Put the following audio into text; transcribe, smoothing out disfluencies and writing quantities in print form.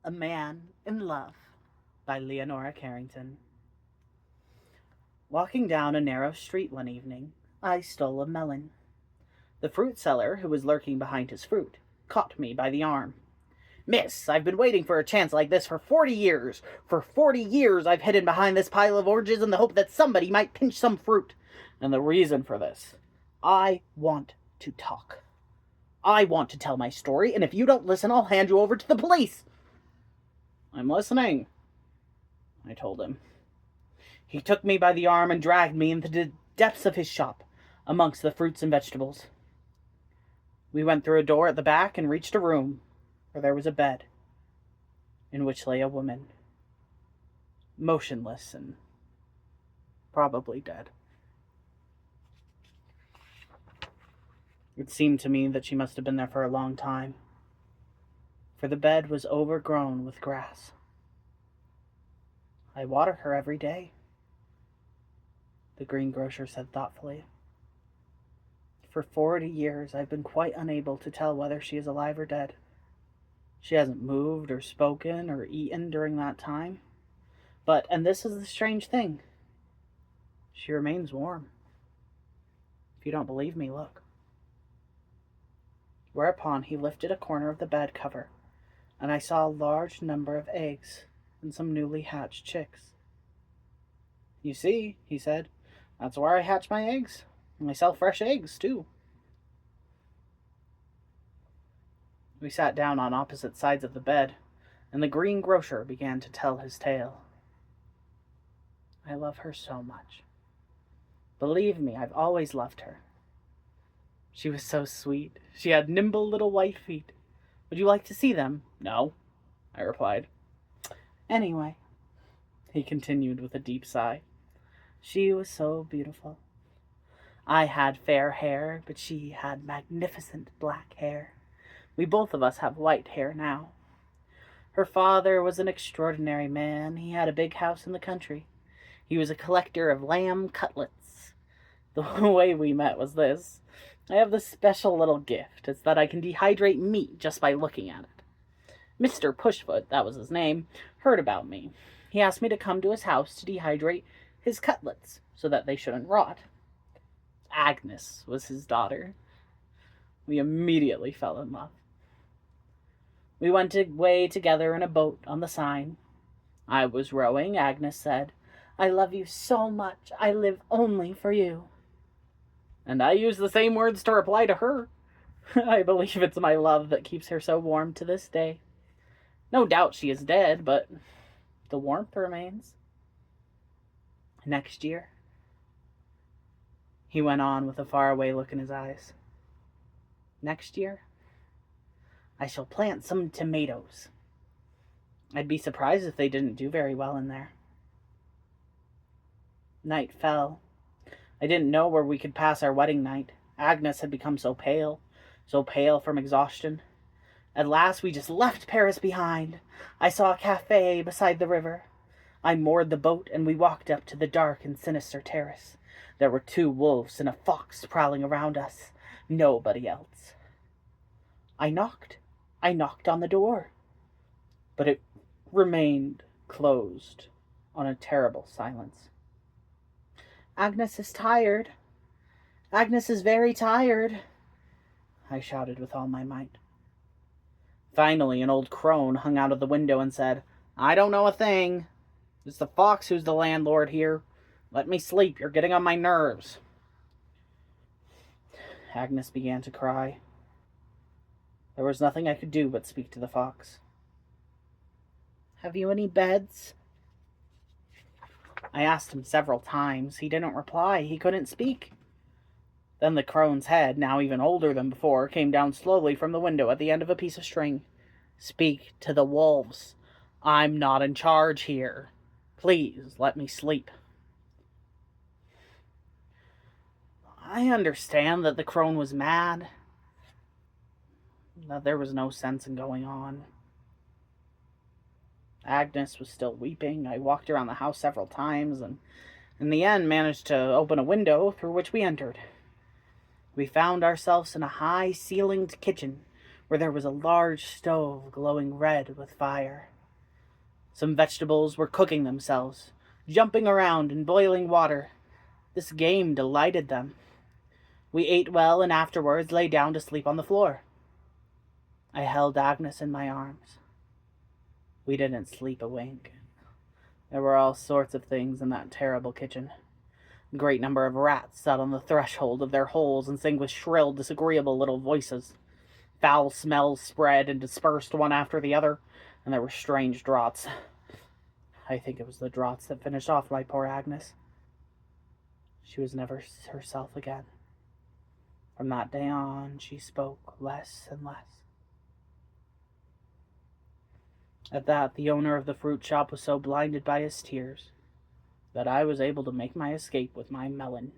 A Man in Love by Leonora Carrington. Walking down a narrow street one evening, I stole a melon. The fruit seller, who was lurking behind his fruit, caught me by the arm. "Miss, I've been waiting for a chance like this for 40 years. For 40 years I've hidden behind this pile of oranges in the hope that somebody might pinch some fruit. And the reason for this, I want to talk. I want to tell my story, and if you don't listen, I'll hand you over to the police." "I'm listening," I told him. He took me by the arm and dragged me into the depths of his shop, amongst the fruits and vegetables. We went through a door at the back and reached a room where there was a bed, in which lay a woman, motionless and probably dead. It seemed to me that she must have been there for a long time, for the bed was overgrown with grass. "I water her every day," the greengrocer said thoughtfully. "For 40 years I've been quite unable to tell whether she is alive or dead. She hasn't moved or spoken or eaten during that time. But, and this is the strange thing, she remains warm. If you don't believe me, look." Whereupon he lifted a corner of the bed cover, and I saw a large number of eggs and some newly hatched chicks. "You see," he said, "that's where I hatch my eggs. And I sell fresh eggs, too." We sat down on opposite sides of the bed, and the greengrocer began to tell his tale. "I love her so much. Believe me, I've always loved her. She was so sweet. She had nimble little white feet. Would you like to see them?" "No," I replied. "Anyway," he continued with a deep sigh, "she was so beautiful. I had fair hair, but she had magnificent black hair. We both of us have white hair now. Her father was an extraordinary man. He had a big house in the country. He was a collector of lamb cutlets. The way we met was this. I have this special little gift. It's that I can dehydrate meat just by looking at it. Mr. Pushfoot, that was his name, heard about me. He asked me to come to his house to dehydrate his cutlets so that they shouldn't rot. Agnes was his daughter. We immediately fell in love. We went away together in a boat on the Seine. I was rowing. Agnes said, 'I love you so much. I live only for you.' And I used the same words to reply to her. I believe it's my love that keeps her so warm to this day. No doubt she is dead, but the warmth remains. Next year," he went on with a faraway look in his eyes, "next year, I shall plant some tomatoes. I'd be surprised if they didn't do very well in there." Night fell. I didn't know where we could pass our wedding night. Agnes had become so pale from exhaustion. At last we just left Paris behind. I saw a cafe beside the river. I moored the boat, and we walked up to the dark and sinister terrace. There were 2 wolves and a fox prowling around us. Nobody else. I knocked on the door, but it remained closed on a terrible silence. "Agnes is tired. Agnes is very tired," I shouted with all my might. Finally, an old crone hung out of the window and said, "I don't know a thing. It's the fox who's the landlord here. Let me sleep. You're getting on my nerves." Agnes began to cry. There was nothing I could do but speak to the fox. "Have you any beds?" I asked him several times. He didn't reply. He couldn't speak. Then the crone's head, now even older than before, came down slowly from the window at the end of a piece of string. "Speak to the wolves. I'm not in charge here. Please let me sleep." I understand that the crone was mad, that there was no sense in going on. Agnes was still weeping. I walked around the house several times, and in the end managed to open a window through which we entered. We found ourselves in a high-ceilinged kitchen, where there was a large stove glowing red with fire. Some vegetables were cooking themselves, jumping around in boiling water. This game delighted them. We ate well and afterwards lay down to sleep on the floor. I held Agnes in my arms. We didn't sleep a wink. There were all sorts of things in that terrible kitchen. A great number of rats sat on the threshold of their holes and sang with shrill, disagreeable little voices. Foul smells spread and dispersed one after the other, and there were strange draughts. I think it was the draughts that finished off my poor Agnes. She was never herself again. From that day on, she spoke less and less. At that, the owner of the fruit shop was so blinded by his tears that I was able to make my escape with my melon.